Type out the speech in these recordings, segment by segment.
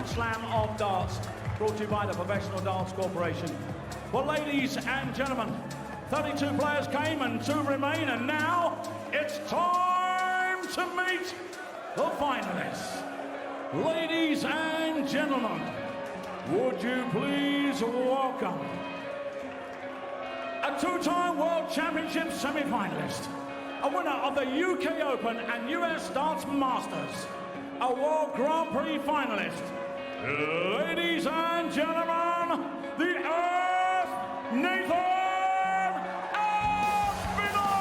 Grand Slam of Darts, brought to you by the Professional Darts Corporation. Well, ladies and gentlemen, 32 players came and 2 remain, and now it's time to meet the finalists. Ladies and gentlemen, would you please welcome a 2-time World Championship semi-finalist, a winner of the UK Open and US Darts Masters, a World Grand Prix finalist. Ladies and gentlemen, the Earth, Nathan Aspinal!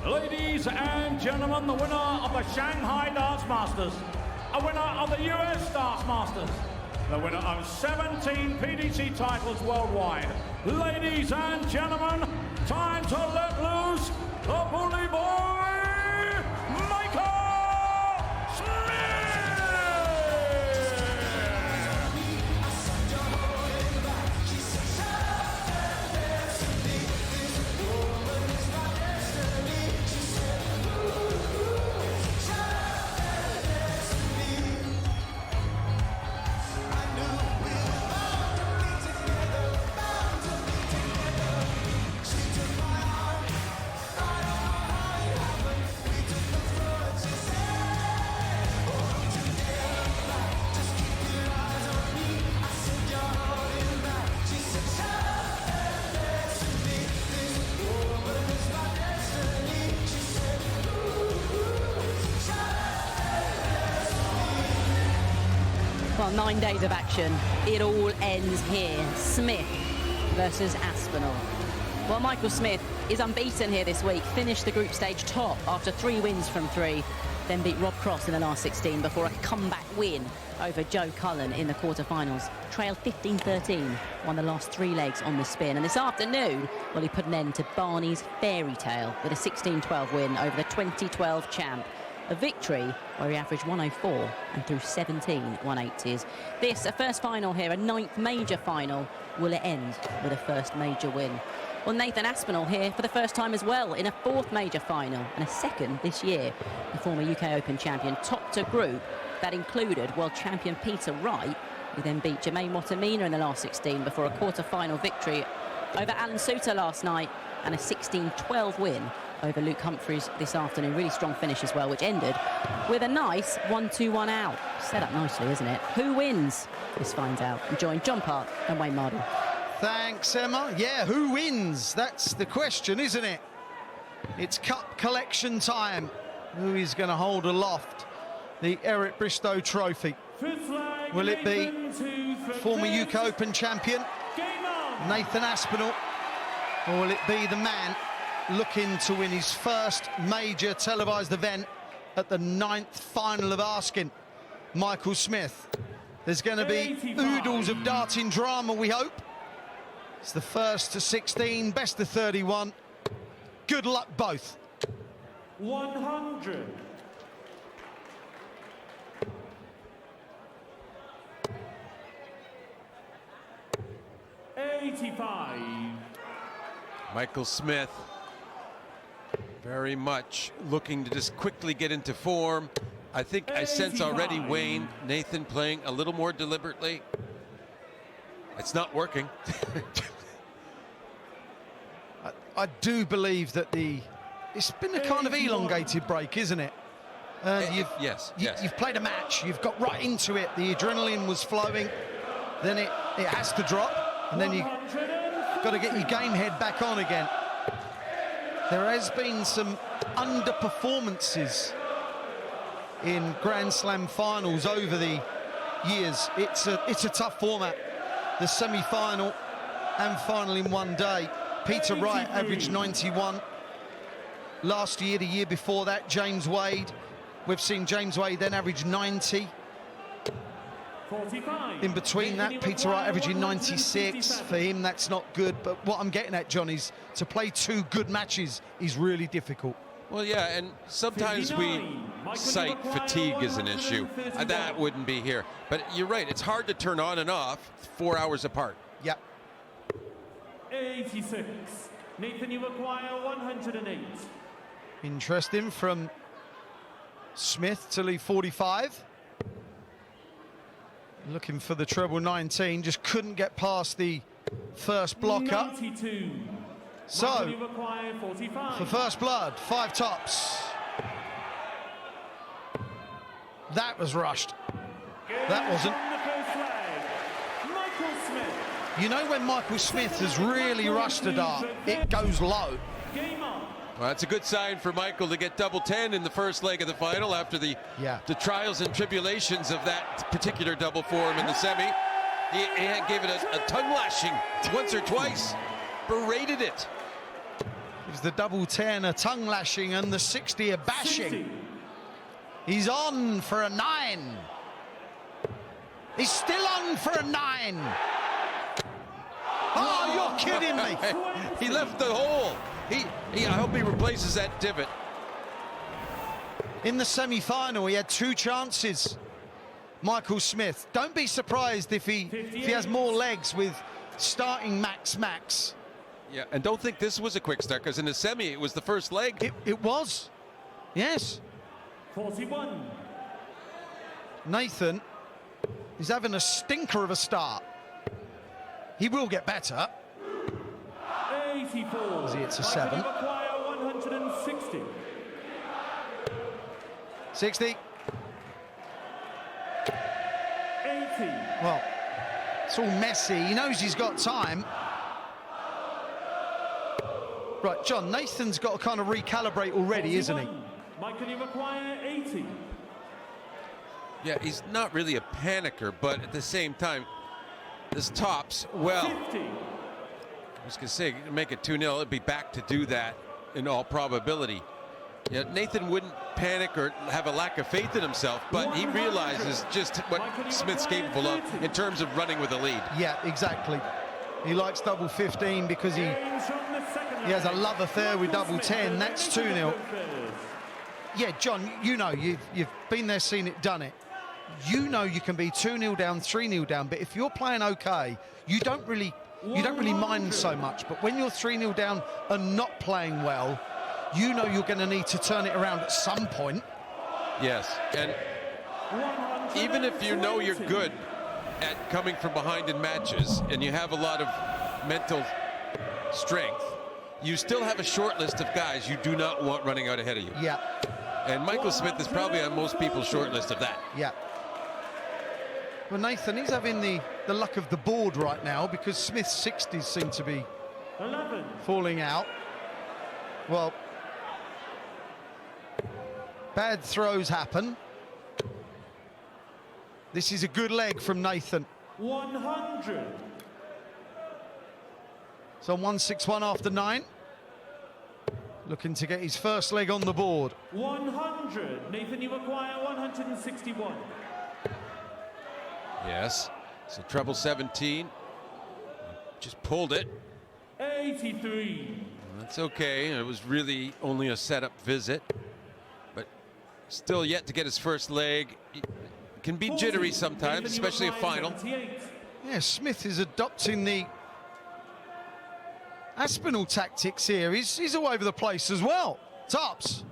Ladies and gentlemen, the winner of the Shanghai Darts Masters, a winner of the US Darts Masters, the winner of 17 PDC titles worldwide. Ladies and gentlemen, time to let loose the bully boy, Michael Smith! Well, 9 days of action. It all ends here. Smith versus Aspinal. Well, Michael Smith is unbeaten here this week. Finished the group stage top after 3 wins from 3. Then beat Rob Cross in the last 16 before a comeback win over Joe Cullen in the quarterfinals. Trailed 15-13, won the last 3 legs on the spin. And this afternoon, well, he put an end to Barney's fairy tale with a 16-12 win over the 2012 champ. A victory where he averaged 104 and threw 17 180s. This, a first final here, a 9th major final. Will it end with a first major win? Well, Nathan Aspinall here for the first time as well in a 4th major final and a 2nd this year. The former UK Open champion topped a group that included world champion Peter Wright, who then beat Jermaine Wattimena in the last 16 before a quarter-final victory over Alan Suter last night and a 16-12 win over Luke Humphries this afternoon. Really strong finish as well, which ended with a nice 1-2-1 out. Set up nicely, isn't it? Who wins? Let's find out. And join John Park and Wayne Mardle. Thanks, Emma. Yeah, who wins? That's the question, isn't it? It's cup collection time. Who is going to hold aloft the Eric Bristow Trophy? Will it be former UK Open champion Nathan Aspinall, or will it be the man looking to win his first major televised event at the 9th final of Askin, Michael Smith? There's going to be oodles of darting drama, we hope. It's the first to 16, best of 31. Good luck, both. 100. 85. Michael Smith very much looking to just quickly get into form. I think I sense already, Wayne, Nathan playing a little more deliberately. It's not working. I do believe that it's been a kind of elongated break, isn't it? Yes. You've played a match, you've got right into it, the adrenaline was flowing, then it has to drop. and then you got to get your game head back on again. There has been some underperformances in Grand Slam finals over the years. It's a tough format. The semi-final and final in one day. Peter Wright averaged 91. Last year, the year before that, James Wade. We've seen James Wade then average 90. 45. In between that, Peter Wright averaging 96. For him, that's not good. But what I'm getting at, John, is to play two good matches is really difficult. Well, yeah, and sometimes we cite fatigue as an issue. That wouldn't be here. But you're right, it's hard to turn on and off 4 hours apart. Yep. 86. Nathan, you require 108. Interesting from Smith to leave 45. Looking for the treble 19, just couldn't get past the first blocker. 92. So, you require 45. for first blood, 5 tops. That was rushed. That wasn't. From the first leg, Michael Smith. You know when Michael Smith has really rushed a dart, it goes low. Game on. Well, that's a good sign for Michael to get double 10 in the first leg of the final after the trials and tribulations of that particular double form in the semi. He gave it a tongue lashing once or twice, berated it. Gives the double 10 a tongue lashing and the 60 a bashing. 60. He's on for a 9. He's still on for a 9. Oh, you're kidding me. He left the hole. I hope he replaces that divot. In the semi-final, he had 2 chances. Michael Smith. Don't be surprised if he has more legs with starting max. Yeah, and don't think this was a quick start, because in the semi, it was the first leg. It was. Yes. 41. Nathan is having a stinker of a start. He will get better. 84. As he hits a 7. Michael, you require 160. 60. 80. Well, it's all messy. He knows he's got time. Right, John, Nathan's got to kind of recalibrate already, 41. isn't he? Michael, you require 80. Yeah, he's not really a panicker, but at the same time, this tops, well, 50. I was going to say, make it 2-0, it'd be back to do that in all probability. Yeah, Nathan wouldn't panic or have a lack of faith in himself, but he realizes just what Smith's capable of in terms of running with a lead. Yeah, exactly. He likes double 15 because he has a love affair with double 10. That's 2-0. Yeah, John, you know, you've been there, seen it, done it. You know you can be 2-0 down, 3-0 down, but if you're playing okay, you don't really mind so much. But when you're 3-0 down and not playing well, you know you're going to need to turn it around at some point. Yes, and even if you know you're good at coming from behind in matches and you have a lot of mental strength, you still have a short list of guys you do not want running out ahead of you. Yeah. And Michael Smith is probably on most people's short list of that. Yeah. Well, Nathan, he's having the luck of the board right now because Smith's 60s seem to be 11. falling out. Well, bad throws happen. This is a good leg from Nathan. 100. So 161 after 9. Looking to get his first leg on the board. 100. Nathan, you require 161. Yes, so treble 17. Just pulled it. 83. That's okay. It was really only a setup visit, but still yet to get his first leg. It can be jittery sometimes, especially a final. 78. Yeah, Smith is adopting the Aspinal tactics here. He's all over the place as well. Tops.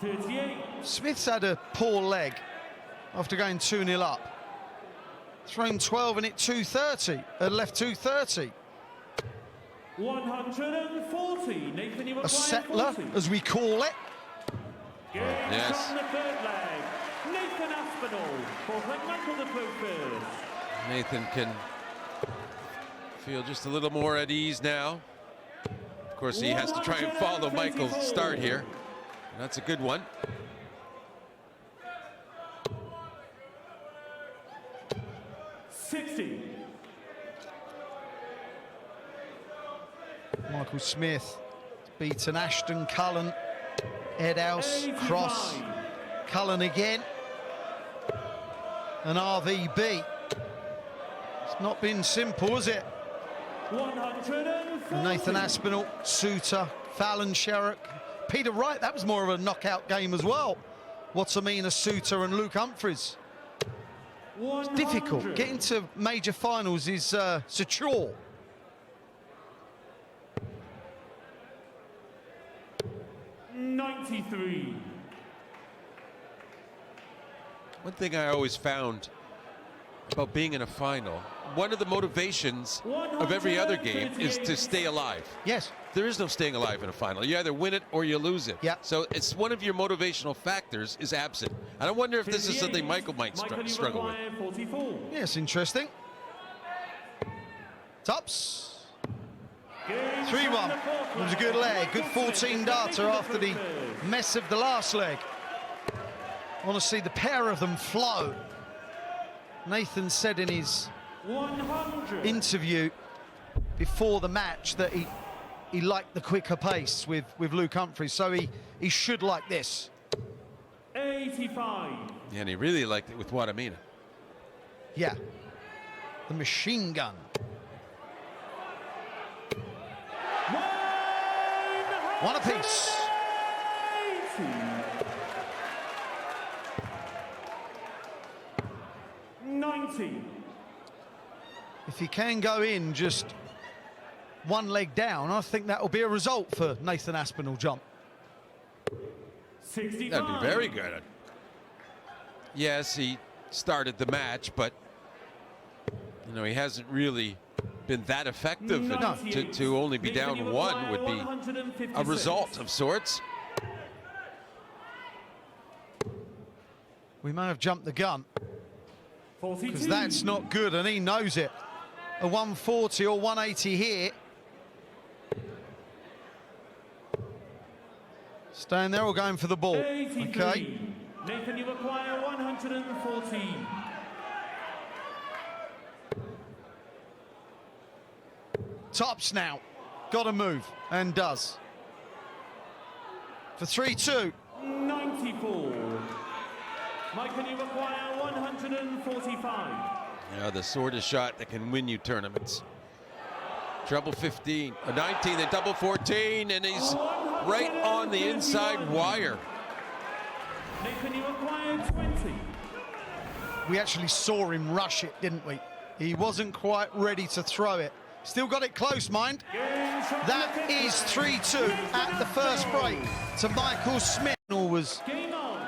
38. Smith's had a poor leg after going 2-0 up. Thrown 12 and hit 230. Left 230. 140. Nathan, you require A settler, 40. as we call it. Yes. From the third leg, Nathan Aspinal for Michael the first. Nathan can feel just a little more at ease now. Of course, he has to try and follow Michael's start here. And that's a good one. Michael Smith beaten Ashton, Cullen, Edhouse, Cross, Cullen again, and RVB. It's not been simple, has it? And Nathan Aspinal, Suter, Fallon Sherrock, Peter Wright. That was more of a knockout game as well. Watsamina, Suter and Luke Humphries. It's difficult. Getting to major finals is a chore. One thing I always found about being in a final, one of the motivations of every other game is to stay alive. Yes. There is no staying alive in a final. You either win it or you lose it. Yeah. So it's one of your motivational factors is absent. And I wonder if this is something Michael might struggle with. Yes, interesting. Tops. 3-1. It was a good leg. Good 14 darter after the mess of the last leg. I want to see the pair of them flow. Nathan said in his interview before the match that he liked the quicker pace with Luke Humphries, so he should like this. 85. Yeah, and he really liked it with Watsamina. Yeah. The machine gun. One apiece. If he can go in just one leg down, I think that will be a result for Nathan Aspinall jump. 65. That'd be very good. Yes, he started the match, but you know, he hasn't really been that effective. No. To only be down one would be a result of sorts. We may have jumped the gun, 42. because that's not good, and he knows it. A 140 or 180 here. Staying there or going for the ball? 83. Okay. Nathan, you acquire 114. Tops now. Got to move, and does. For 3-2. 94. Michael, you acquire 145. Yeah, the sort of shot that can win you tournaments. Treble 15, a 19, a double 14, and he's right on the inside wire. Nathan, you acquire 20. We actually saw him rush it, didn't we? He wasn't quite ready to throw it. Still got it close, mind. That is 3-2 at the first break to Michael Smith. Was Game on.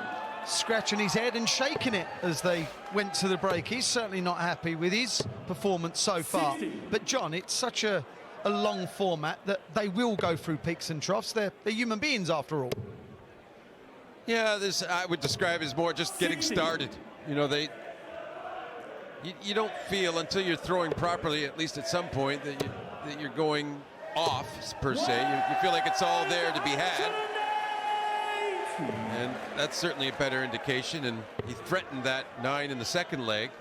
scratching his head and shaking it as they went to the break. He's certainly not happy with his performance so far. But John, it's such a long format that they will go through peaks and troughs. They're human beings after all. Yeah, this I would describe as more just getting started. You know, you don't feel until you're throwing properly, at least at some point, that you're going off per se. You feel like it's all there to be had. And that's certainly a better indication. And he threatened that 9 in the second leg,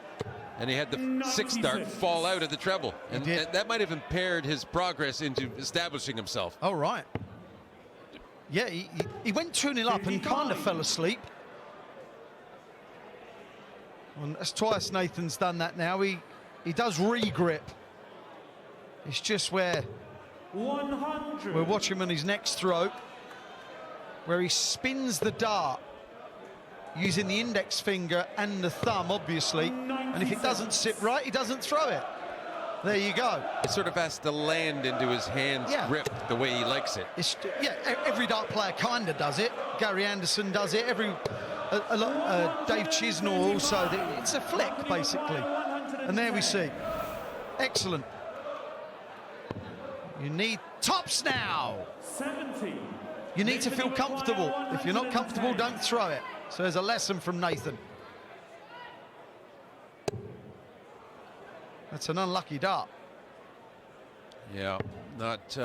and he had the 6 start fall out of the treble. And that might have impaired his progress into establishing himself. Oh, right. Yeah, he went 2-0 up and kind of fell asleep. And that's twice Nathan's done that now. He does re-grip. It's just where 100. we'll watch him on his next throw, where he spins the dart using the index finger and the thumb, obviously. And if it doesn't sit right, he doesn't throw it. There you go. It sort of has to land into his hand's grip the way he likes it. Yeah, every dart player kind of does it. Gary Anderson does it. Dave Chisnall also. It's a flick, basically. And there we see. Excellent. You need tops now. 70. You need to feel comfortable. If you're not comfortable, don't throw it. So there's a lesson from Nathan. That's an unlucky dart. Yeah, not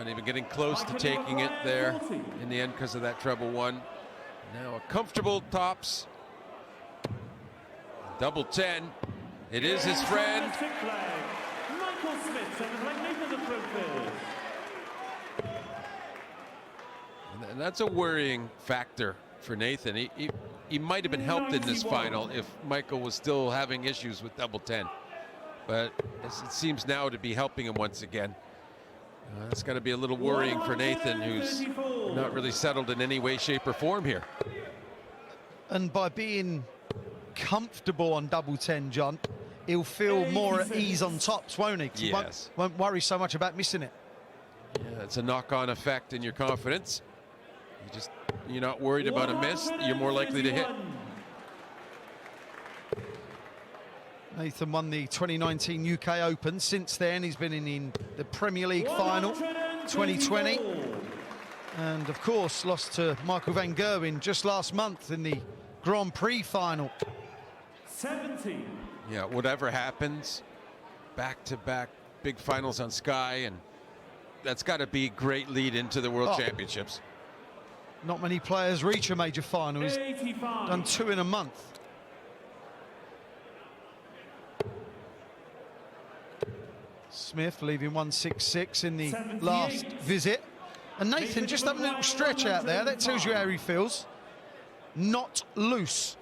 even getting close to taking it there in the end because of that treble one. Now a comfortable tops. Double 10. It is his friend. Michael Smith, And that's a worrying factor for Nathan. He might have been helped in this final if Michael was still having issues with double 10. But it seems now to be helping him once again. That's got to be a little worrying for Nathan, who's not really settled in any way, shape, or form here. And by being comfortable on double 10, John, he'll feel more at ease on tops, won't he? 'Cause he won't worry so much about missing it. Yeah, it's a knock-on effect in your confidence. You're not worried about a miss. You're more likely to hit. Nathan won the 2019 UK Open. Since then, he's been in the Premier League final 2020. And, of course, lost to Michael van Gerwen just last month in the Grand Prix final. 70. Yeah, whatever happens, back-to-back big finals on Sky, and that's got to be a great lead into the World Championships. Not many players reach a major final. He's done 2 in a month. Smith leaving 166 in the last visit. And Nathan just having a little stretch out there. That tells you how he feels. Not loose.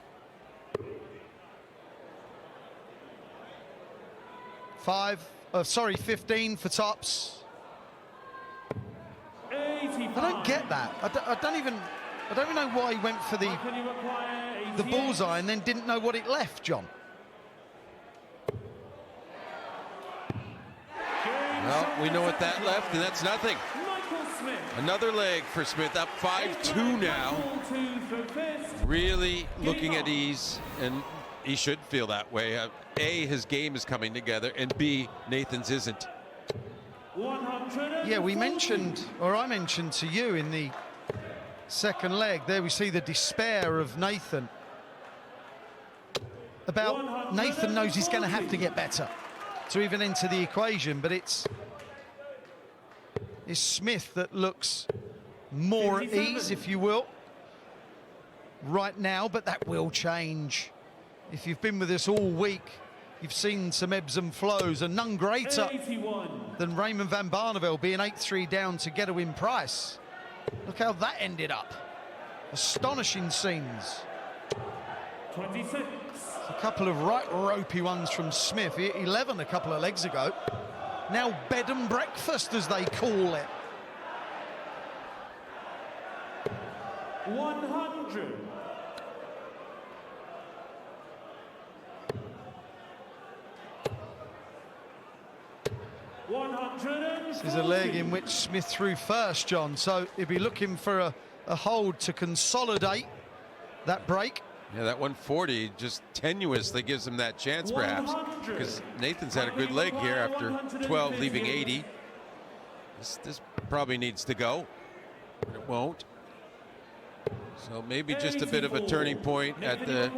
15 for tops. I don't get that. I don't even know why he went for the bullseye and then didn't know what it left, John. Well, we know what that left, and that's nothing. Another leg for Smith, up 5-2 now. Really looking at ease, and he should feel that way. A, his game is coming together, and B, Nathan's isn't. Yeah, we mentioned, or I mentioned to you in the second leg, there we see the despair of Nathan. About Nathan knows he's going to have to get better to even enter the equation, but it's Smith that looks more at ease, if you will, right now, but that will change. If you've been with us all week, you've seen some ebbs and flows, and none greater than Raymond van Barneveld being 8-3 down to get a win Price. Look how that ended up. Astonishing scenes. 26. A couple of right ropey ones from Smith. 11 a couple of legs ago. Now bed and breakfast, as they call it. 100. This is a leg in which Smith threw first, John, so he'll be looking for a hold to consolidate that break. Yeah, that 140 just tenuously gives him that chance, perhaps, because Nathan's had a good leg here after 12, leaving 80. This probably needs to go, but it won't. So maybe just a bit of a turning point at the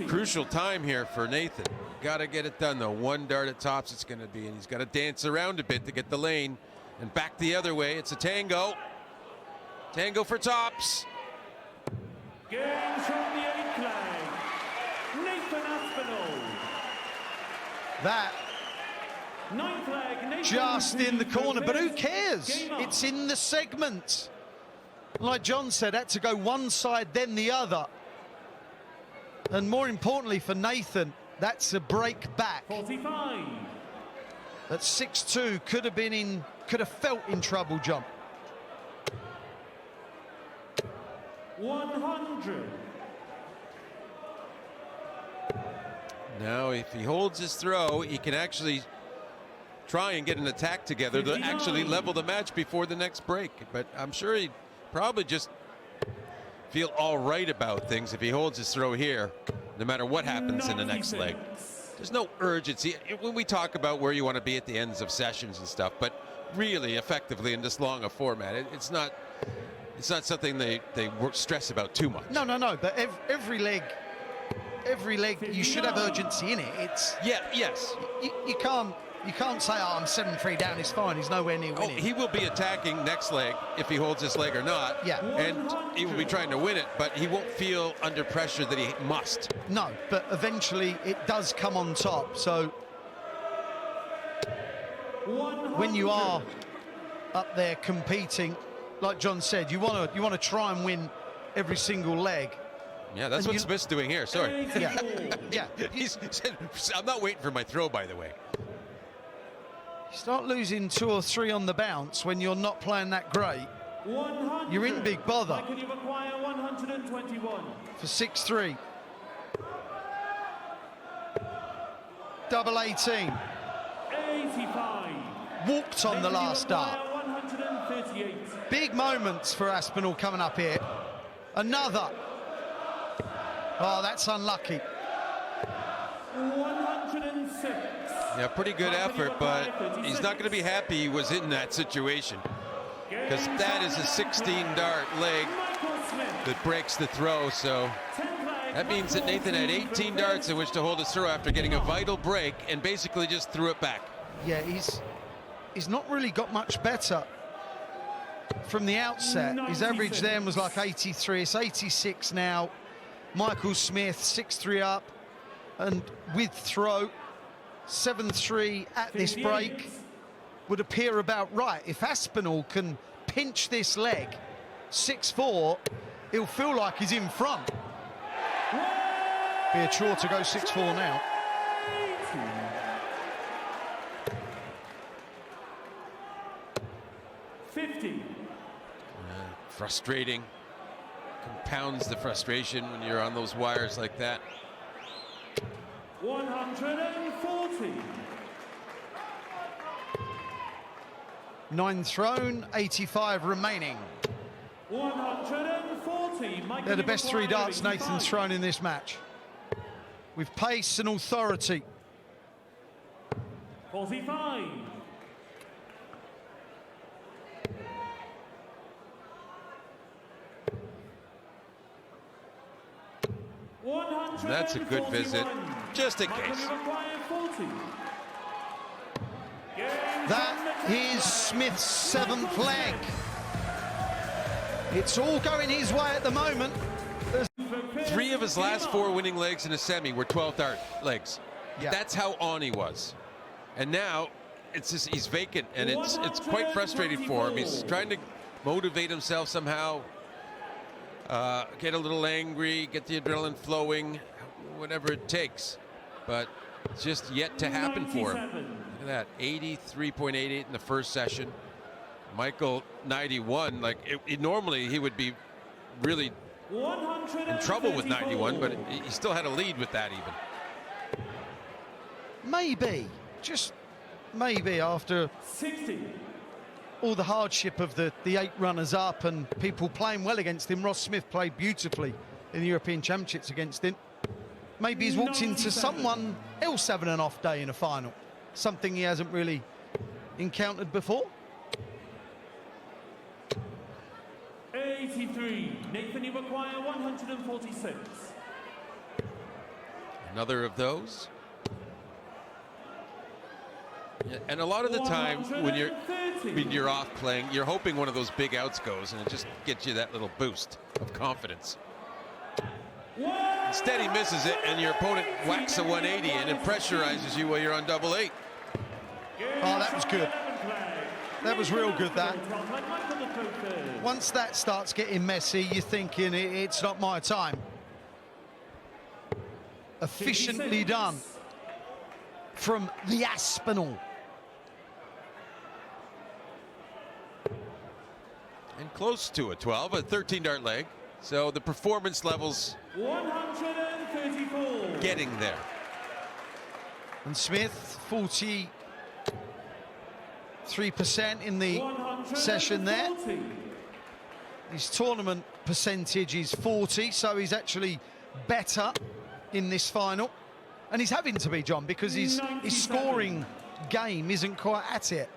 crucial time here for Nathan. Got to get it done, though. One dart at tops it's going to be, and he's got to dance around a bit to get the lane and back the other way. It's a tango. Tango for tops. Games from the 8th leg. Nathan Aspinal. That 9th leg. Nathan just in the corner, but who cares? It's in the segment. Like John said, had to go one side, then the other. And more importantly for Nathan, that's a break back. 45. At 6-2, could have felt in trouble, John. 100. Now, if he holds his throw, he can actually try and get an attack together to actually level the match before the next break. But I'm sure he'd probably just feel all right about things if he holds his throw here, no matter what happens in the next leg. There's no urgency. When we talk about where you want to be at the ends of sessions and stuff, but really effectively in this long a format, it's not something they stress about too much. No. But every leg, you should have urgency in it. It's yes. You can't You can't say, oh, I'm 7-3 down, it's fine. He's nowhere near Oh, winning. he will be attacking next leg if he holds this leg or not. Yeah. And he will be trying to win it, but he won't feel under pressure that he must. No, but eventually it does come on top. So when you are up there competing, like John said, you want to try and win every single leg. Yeah, that's And what Smith's doing here. Sorry. Yeah, yeah. He's said, I'm not waiting for my throw, by the way. You start losing 2 or 3 on the bounce when you're not playing that great. You're in big bother. Can you acquire 121? For 6-3. Double 18. 85. Walked on the last dart. 138. Big moments for Aspinal coming up here. Another. Oh, that's unlucky. 106. Yeah, pretty good effort, but he's not going to be happy he was in that situation. Because that is a 16-dart leg that breaks the throw, so that means that Nathan had 18 darts in which to hold his throw after getting a vital break and basically just threw it back. Yeah, he's not really got much better from the outset. His average then was like 83. It's 86 now. Michael Smith 6-3 up, and with throw 7-3 at this break would appear about right. If Aspinal can pinch this leg 6-4, he'll feel like he's in front. Be a chore to go 6-4 now. Frustrating. Compounds the frustration when you're on those wires like that. 140. 9 thrown, 85 remaining. 140. They're the best 3 darts Nathan's thrown in this match, with pace and authority. 45. That's a good visit, just in case. That is Smith's 7th leg. It's all going his way at the moment. 3 of his last 4 winning legs in a semi were 12 dart legs. Yeah. That's how on he was. And now it's just he's vacant, and it's quite frustrating for him. He's trying to motivate himself somehow, get a little angry, get the adrenaline flowing, whatever it takes. But it's just yet to happen for him. Look at that, 83.88 in the first session. Michael 91. Like normally he would be really in trouble with 91, but he still had a lead with that even. Maybe, just maybe, after 60. all the hardship of the 8 runners-up and people playing well against him. Ross Smith played beautifully in the European Championships against him. Maybe he's walked into someone else having an off day in a final, something he hasn't really encountered before. 83. Nathan, you acquire 146. Another of those. Yeah, and a lot of the time when you're off playing, you're hoping one of those big outs goes, and it just gets you that little boost of confidence. Instead, he misses it, and your opponent whacks a 180 and it pressurizes you while you're on double 8. Oh, that was good. That was real good, that. Once that starts getting messy, you're thinking, it's not my time. Efficiently done from the Aspinal. And close to a 12, a 13-dart leg. So the performance levels 134. getting there. And Smith, 43% in the session there. His tournament percentage is 40, so he's actually better in this final. And he's having to be, John, because his scoring game isn't quite at it.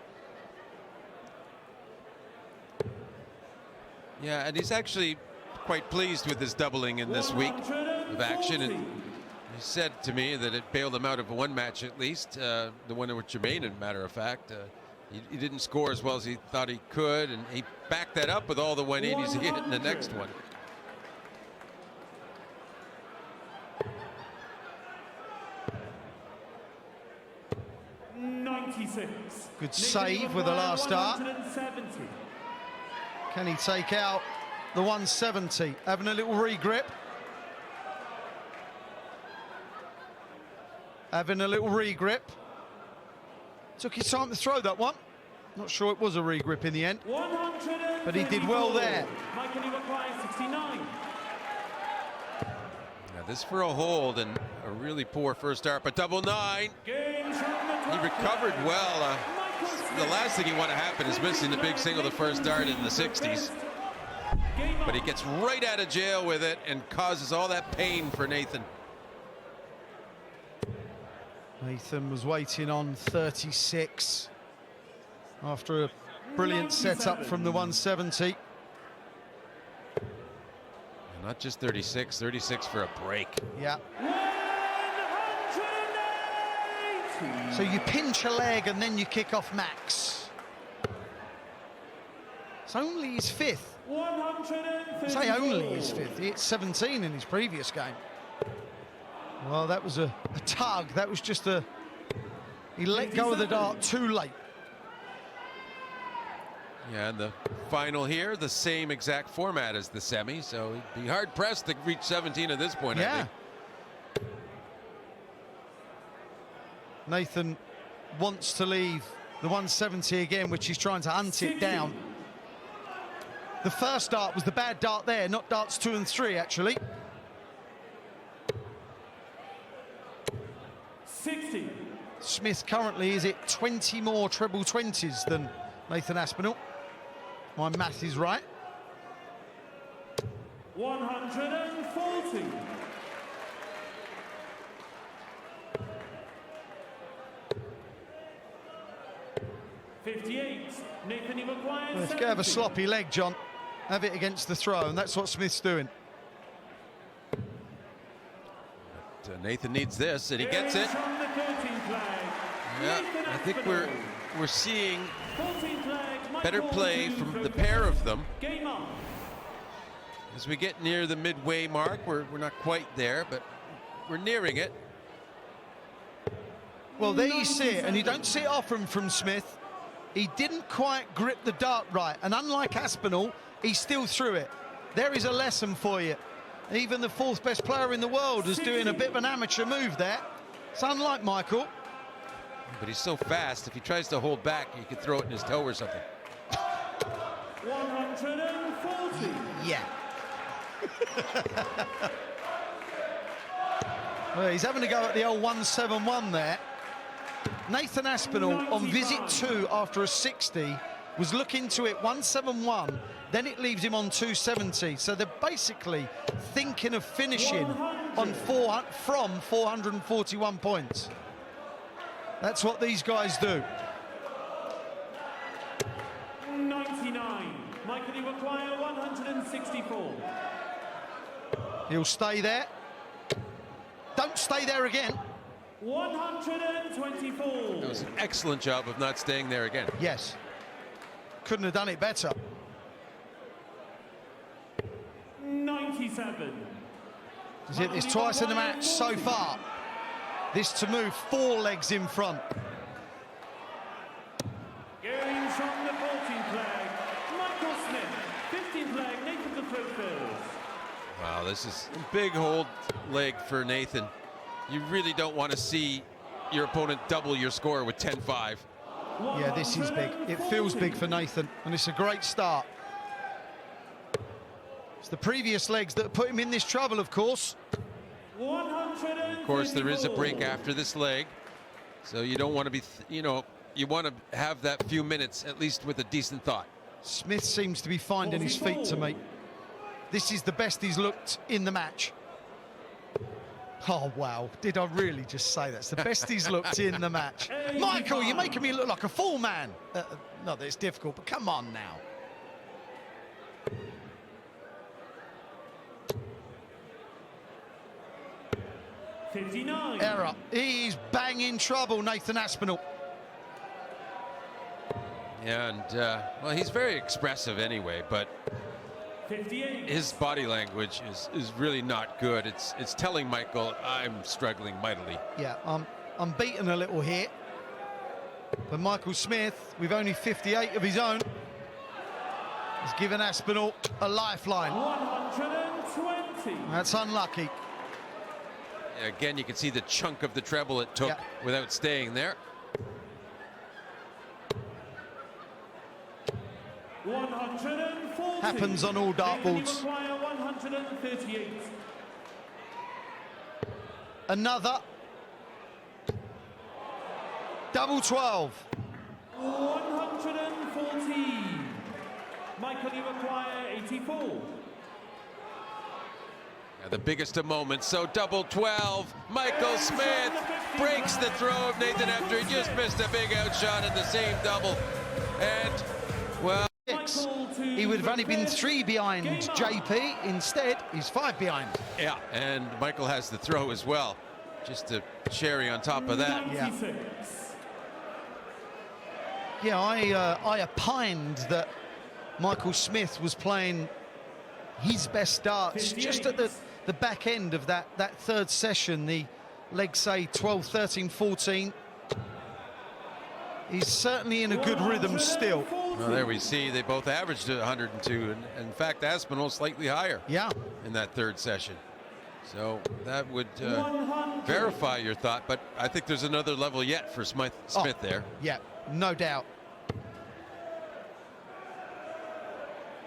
Yeah, and he's actually quite pleased with his doubling in this week of action. And said to me that it bailed him out of one match at least, the one with Jermaine, as a matter of fact. He didn't score as well as he thought he could, and he backed that up with all the 180s he hit in the next one. Good save with the last start. Can he take out the 170? Having a little regrip. Having a little regrip. Took his time to throw that one. Not sure it was a regrip in the end, but he did well there. Now this for a hold and a really poor first start, but double nine. He recovered well. The last thing you want to happen is missing the big single the first start in the 60s. But he gets right out of jail with it and causes all that pain for Nathan. Nathan was waiting on 36 after a brilliant setup from the 170. Not just 36, 36 for a break. Yeah. So you pinch a leg and then you kick off max. It's only his fifth. I say only his fifth. He hit 17 in his previous game. Well, that was a tug. That was just a... He let go of the dart too late. Yeah, and the final here, the same exact format as the semi, so he'd be hard-pressed to reach 17 at this point, I think. Nathan wants to leave the 170 again, which he's trying to hunt it down. The first dart was the bad dart there, not darts 2 and 3, actually. 60. Smith currently is at 20 more treble 20s than Nathan Aspinall. My math is right. 140. Nathan, he requires If you have a sloppy leg, John, have it against the throw, and that's what Smith's doing. But, Nathan needs this, and he gets it. Yeah, I think we're seeing better play from the pair of them. As we get near the midway mark, we're not quite there, but we're nearing it. Well, there you see it, and you don't see it often from Smith. He didn't quite grip the dart right, and unlike Aspinall, he still threw it. There is a lesson for you. Even the 4th best player in the world is doing a bit of an amateur move there. It's unlike Michael. But he's so fast, if he tries to hold back, he could throw it in his toe or something. 140. Yeah. Well, he's having to go at the old 171 there. Nathan Aspinall on visit 2 after a 60 was looking to it 171, then it leaves him on 270. So they're basically thinking of finishing on from 441 points. That's what these guys do. 99. Michael, you require 164. He'll stay there. Don't stay there again. 124. That was an excellent job of not staying there again. Yes. Couldn't have done it better. 97. He's hit this twice in the match so far. This to move 4 legs in front. Going from the 14th flag, Michael Smith. 15th flag, Nathan the Throat. Wow, this is a big hold leg for Nathan. You really don't want to see your opponent double your score with 10-5. Yeah, this is big. It feels big for Nathan, and it's a great start. It's the previous legs that put him in this trouble, of course. Of course, there is a break after this leg, so you don't want to be, you want to have that few minutes at least with a decent thought. Smith seems to be finding his feet to me. This is the best he's looked in the match. Oh, wow. Did I really just say that's the best he's looked in the match? Michael, you're making me look like a fool man. Not that it's difficult, but come on now. 59. Error. He's bang in trouble, Nathan Aspinal. Yeah, and well, he's very expressive anyway, but 58. his body language is really not good. It's telling Michael, I'm struggling mightily. Yeah, I'm beaten a little here. But Michael Smith, with only 58 of his own, has given Aspinal a lifeline. 120. That's unlucky. Again, you can see the chunk of the treble it took without staying there. 140. Happens on all dartboards. 138. Another. Double 12. 114. Michael, you require 84. The biggest of moments, so double 12. Michael Smith breaks the throw of Nathan after he just missed a big outshot in the same double. And, well... He would have only been 3 behind JP. Instead, he's 5 behind. Yeah, and Michael has the throw as well. Just a cherry on top of that. Yeah, I opined that Michael Smith was playing his best darts just at the back end of that third session, the leg say 12, 13, 14. He's certainly in a good rhythm still. Well, there we see they both averaged 102, and in fact Aspinal slightly higher in that third session. So that would verify your thought, but I think there's another level yet for Smith there. Yeah, no doubt.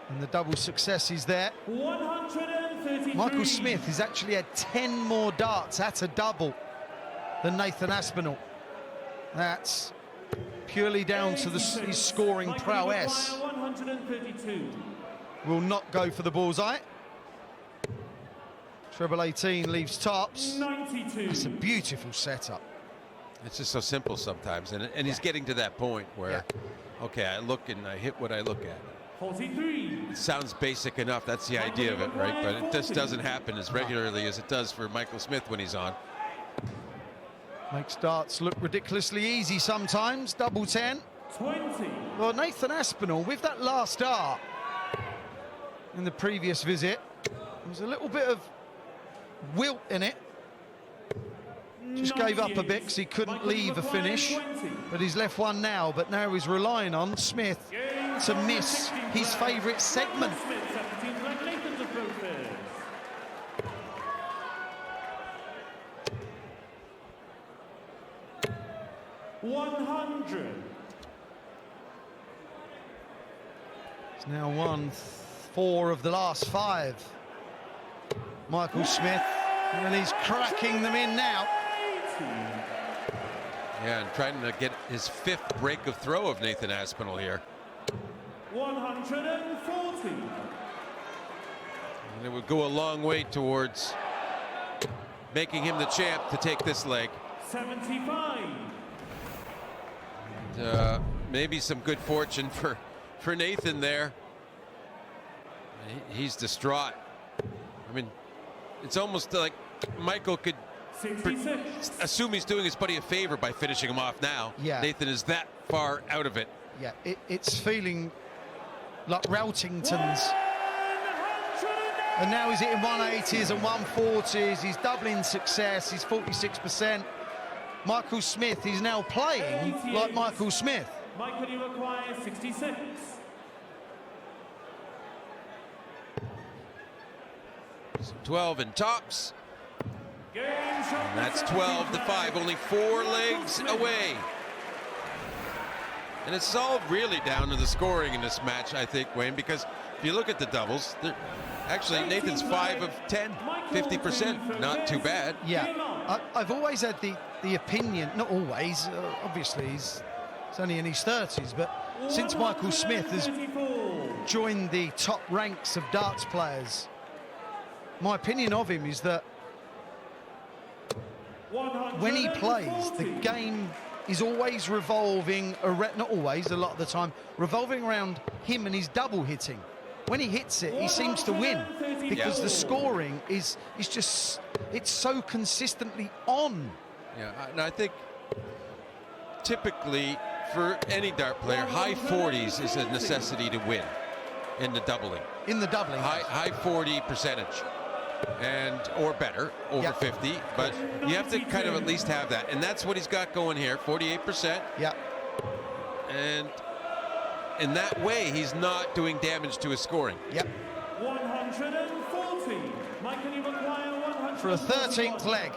And the double success is there. 133. Michael Smith has actually had 10 more darts at a double than Nathan Aspinal. That's purely down to his scoring prowess. 132. Will not go for the bullseye. Treble 18 leaves tops. 92. It's a beautiful setup. It's just so simple sometimes, and he's getting to that point where, okay, I look and I hit what I look at. 43. It sounds basic enough, that's the idea of it, right? But it just doesn't happen as regularly as it does for Michael Smith when he's on. Makes darts look ridiculously easy sometimes. Double 10. 20. Well, Nathan Aspinal, with that last dart in the previous visit, there was a little bit of wilt in it. Just gave up a bit because he couldn't leave a finish, but he's left one now. But now he's relying on Smith to miss his favourite segment. 100. He's now won 4 of the last 5. Michael Smith, and he's cracking them in now. Yeah, and trying to get his 5th break of throw of Nathan Aspinal here. 140. And it would go a long way towards making him the champ to take this leg. 75. And, maybe some good fortune for Nathan there. He's distraught. I mean, it's almost like Michael could assume he's doing his buddy a favor by finishing him off now. Yeah. Nathan is that far out of it. Yeah, it's feeling like Routington's. And now he's hitting 180s and 140s. He's doubling success. He's 46%. Michael Smith is now playing like Michael Smith. Michael, you require 66. So 12 in tops. And that's 12-5, only 4 legs away. And it's all really down to the scoring in this match, I think, Wayne, because if you look at the doubles, actually Nathan's 5 of 10, 50%, not too bad. Yeah, I've always had the opinion, not always, obviously he's only in his 30s, but since Michael Smith has joined the top ranks of darts players, my opinion of him is that when he plays, the game is always revolving, not always, a lot of the time, revolving around him and his double hitting. When he hits it, he seems to win. because the scoring is just, it's so consistently on. Yeah, and I think typically for any dart player, high 40s is a necessity to win in the doubling. In the doubling. High 40 percentage. And or better, over 50, but you have to kind of at least have that, and that's what he's got going here, 48%. Yeah. And in that way, he's not doing damage to his scoring. Yep. 140. Michael, you require 100 for a 13th leg.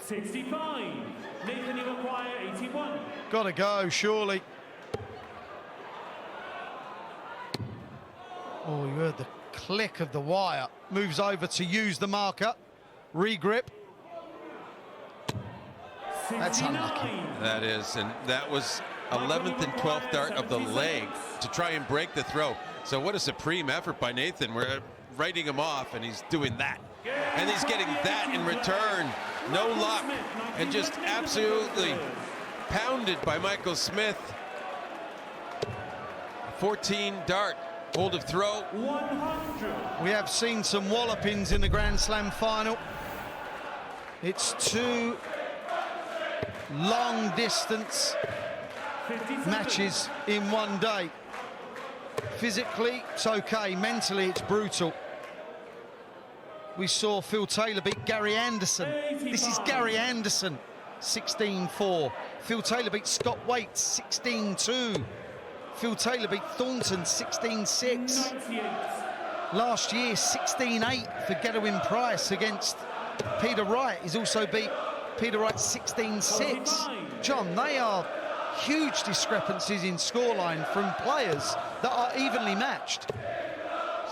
$65. Nathan, you require 81. Gotta go, surely. Oh, you heard the click of the wire. Moves over to use the marker. Regrip. That's unlucky. That is, and that was 11th and 12th dart of the leg to try and break the throw. So what a supreme effort by Nathan. We're writing him off, and he's doing that. And he's getting that in return. No luck, and just absolutely pounded by Michael Smith. 14 dart. Hold of throw. 100. We have seen some wallopings in the Grand Slam final. It's two long distance matches in one day. Physically, it's okay. Mentally, it's brutal. We saw Phil Taylor beat Gary Anderson. This is Gary Anderson, 16-4. Phil Taylor beat Scott Waits, 16-2. Phil Taylor beat Thornton 16-6. Last year, 16-8 for Gedwin Price against Peter Wright. He's also beat Peter Wright 16-6. John, they are huge discrepancies in scoreline from players that are evenly matched.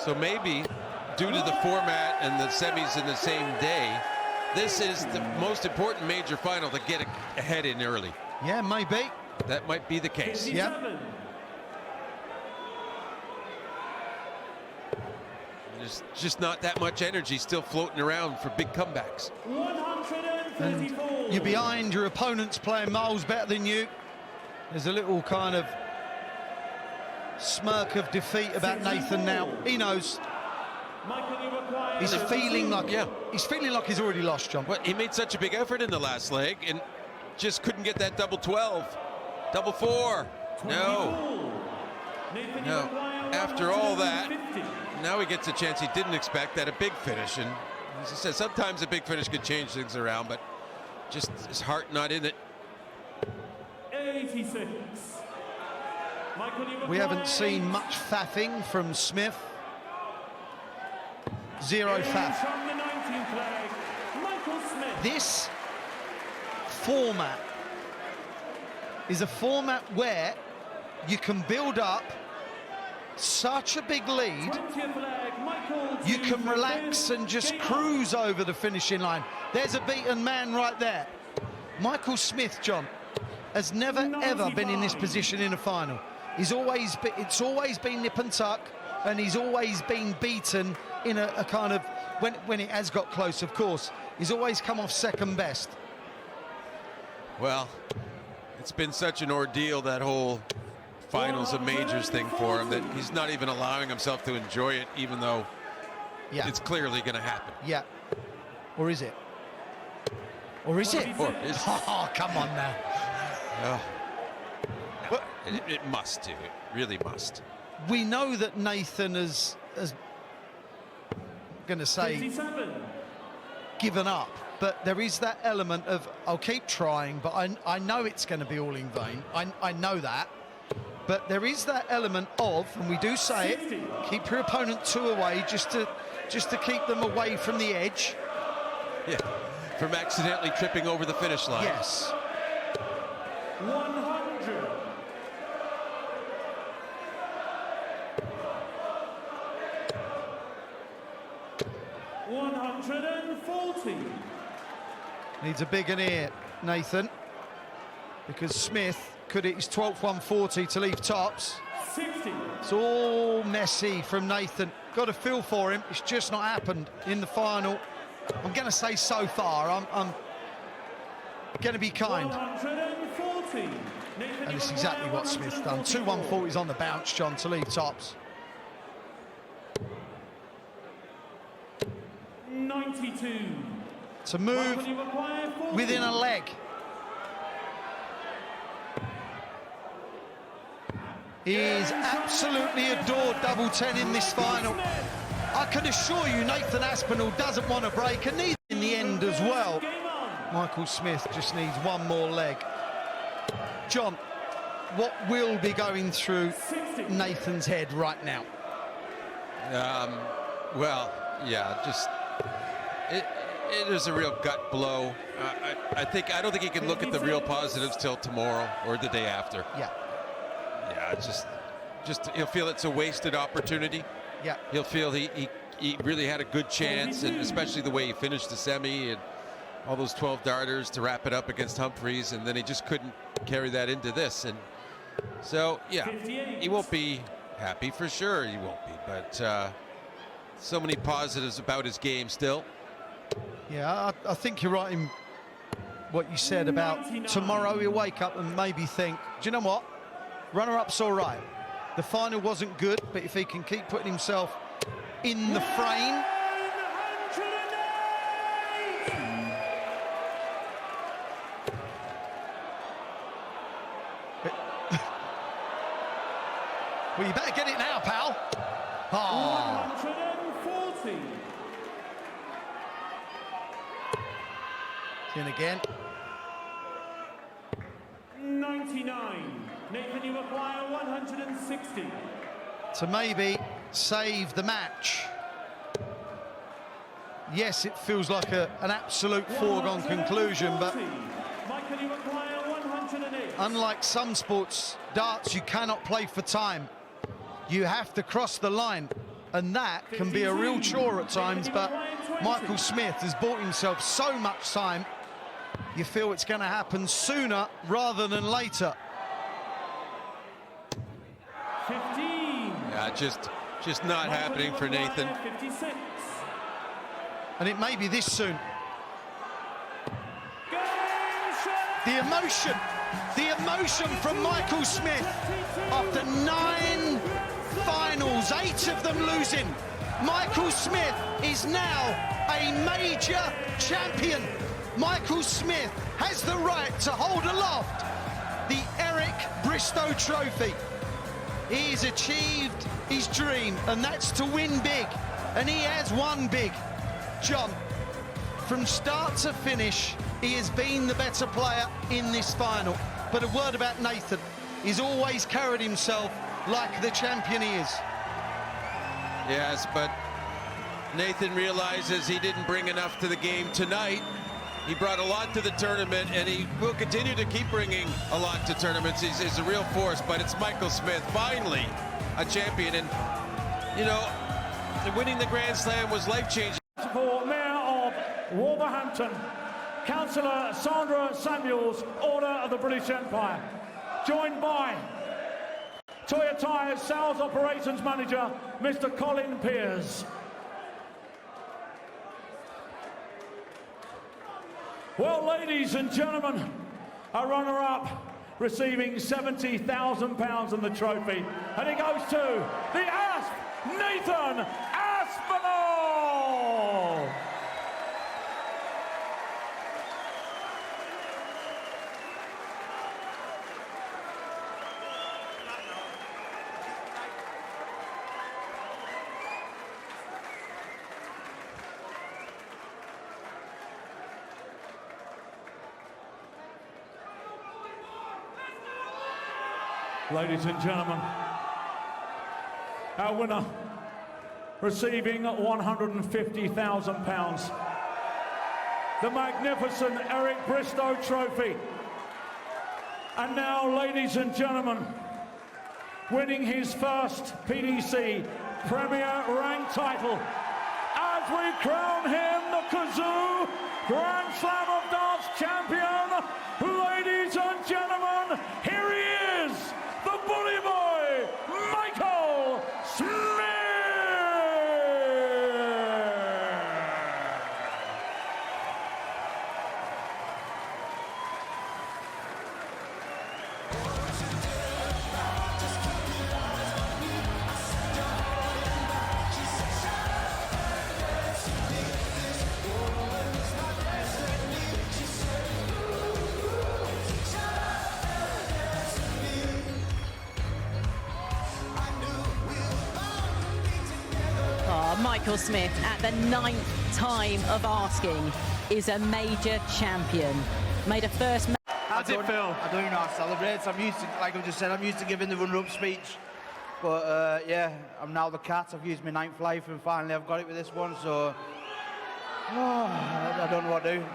So maybe, due to the format and the semis in the same day, this is the most important major final to get ahead in early. Yeah, maybe. That might be the case. Yeah. There's just not that much energy still floating around for big comebacks. 134. And you're behind, your opponent's playing miles better than you. There's a little kind of smirk of defeat about Nathan now. He knows. He's feeling like he's already lost, John. Well, he made such a big effort in the last leg and just couldn't get that double 12. Double 4. No. No. After all that, now he gets a chance he didn't expect at a big finish. And as I said, sometimes a big finish could change things around, but just his heart not in it. 86. We haven't seen much faffing from Smith. Zero faff. From the 19th flag, Michael Smith. This format is a format where you can build up such a big lead, 20th flag, Michael you can relax and just cruise over the finishing line. There's a beaten man right there. Michael Smith, John, has never ever been in this position in a final. It's always been nip and tuck, and he's always been beaten in a kind of, when it has got close, of course. He's always come off second best. Well, it's been such an ordeal, that whole finals of majors thing for him, that he's not even allowing himself to enjoy it, even though it's clearly going to happen. Yeah. Or is it? Or is it? Or is it? Oh, come on now. No, it must do. It really must. We know that Nathan has going to say 57. given up, but there is that element of, I'll keep trying, but I know it's going to be all in vain. I know that. But there is that element of, and we do say it, keep your opponent 2 away just to keep them away from the edge. Yeah, from accidentally tripping over the finish line. Yes. 100. $140. Needs a big in here, Nathan, because Smith could hit his 12th 140 to leave tops. 60. It's all messy from Nathan. Got a feel for him. It's just not happened in the final. I'm going to say so far. going to be kind. 140. And it's exactly what Smith's done. 2 140s on the bounce, John, to leave tops. 92. To move within a leg. He is absolutely adored double 10 in this final. I can assure you Nathan Aspinal doesn't want a break, and neither in the end as well. Michael Smith just needs one more leg. John, what will be going through Nathan's head right now? Well, yeah, just it is a real gut blow. I don't think he can look at the real positives till tomorrow or the day after. Yeah. Yeah, it's just he'll feel it's a wasted opportunity. Yeah. He'll feel he really had a good chance, and especially the way he finished the semi and all those 12 darters to wrap it up against Humphreys, and then he just couldn't carry that into this. And so, yeah, he won't be happy for sure. He won't be, but so many positives about his game still. Yeah, I think you're right in what you said about tomorrow he'll wake up and maybe think, do you know what? Runner-up's all right. The final wasn't good, but if he can keep putting himself in the frame. Well, you better get it now, pal. Oh. 140. In again. 99. Nathan, you acquire 160. To maybe save the match. Yes, it feels like an absolute foregone conclusion, but Michael, you acquire 108. unlike some sports, darts, you cannot play for time. You have to cross the line, and that can be a real chore at times, but Michael Smith has bought himself so much time. You feel it's going to happen sooner rather than later. 15. Yeah, just not happening for Nathan. 56. And it may be this soon. The emotion from Michael Smith after 9 finals, 8 of them losing. Michael Smith is now a major champion. Michael Smith has the right to hold aloft the Eric Bristow Trophy. He's achieved his dream, and that's to win big, and he has won big. John, from start to finish, he has been the better player in this final. But a word about Nathan. He's always carried himself like the champion he is. Yes, but Nathan realizes he didn't bring enough to the game tonight. He brought a lot to the tournament, and he will continue to keep bringing a lot to tournaments. He's a real force, but it's Michael Smith, finally a champion. And, you know, winning the Grand Slam was life-changing. For Mayor of Wolverhampton, Councillor Sandra Samuels, Order of the British Empire, joined by Toya Tyres Sales Operations Manager, Mr. Colin Pears. Well, ladies and gentlemen, a runner-up receiving £70,000 in the trophy, and it goes to the Nathan Aspinal! Ladies and gentlemen, our winner receiving £150,000, the magnificent Eric Bristow Trophy. And now, ladies and gentlemen, winning his first PDC Premier Rank title, as we crown him the Kazoo Grand Slam of Darts champion. Ladies and gentlemen, here he is, the bully boy, Michael Smith! Michael Smith, at the 9th time of asking, is a major champion. Made a first. How's it feel? I don't even know how to celebrate. I'm used to, like I just said, I'm used to giving the runner-up speech. But yeah, I'm now the cat. I've used my 9th life, and finally I've got it with this one. So I don't know what to do.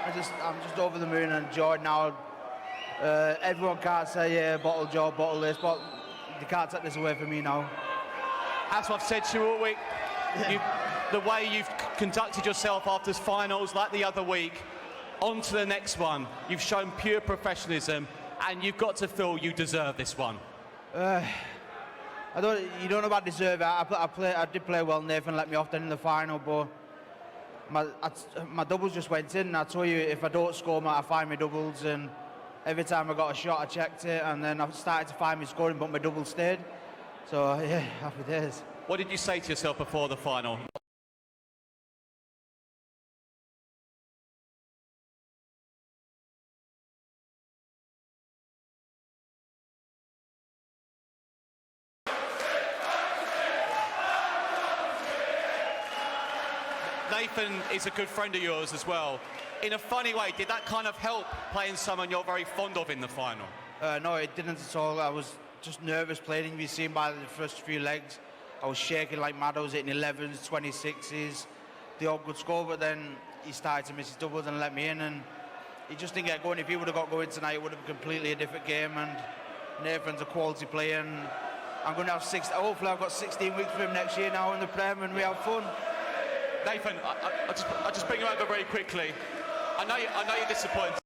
I'm just over the moon and joy now. Everyone can't say, yeah, bottle job, bottle this, but you can't take this away from me now. As I've said to you all week, the way you've conducted yourself after finals, like the other week, on to the next one. You've shown pure professionalism, and you've got to feel you deserve this one. You don't know about deserve it. I did play well. Nathan let me off then in the final, but my doubles just went in. I told you, if I don't score, I find my doubles, and every time I got a shot, I checked it, and then I started to find me scoring, but my double stayed. So yeah, happy days. What did you say to yourself before the final? Nathan is a good friend of yours as well. In a funny way, did that kind of help playing someone you're very fond of in the final? No, it didn't at all. I was just nervous playing him. You've seen by the first few legs, I was shaking like mad. I was hitting 11s, 26s, the odd good score, but then he started to miss his doubles and let me in, and he just didn't get going. If he would have got going tonight, it would have been completely a different game, and Nathan's a quality player, and I'm going to have hopefully I've got 16 weeks with him next year now in the Prem, and we have fun. Nathan, I just bring you over very quickly. I know you're disappointed.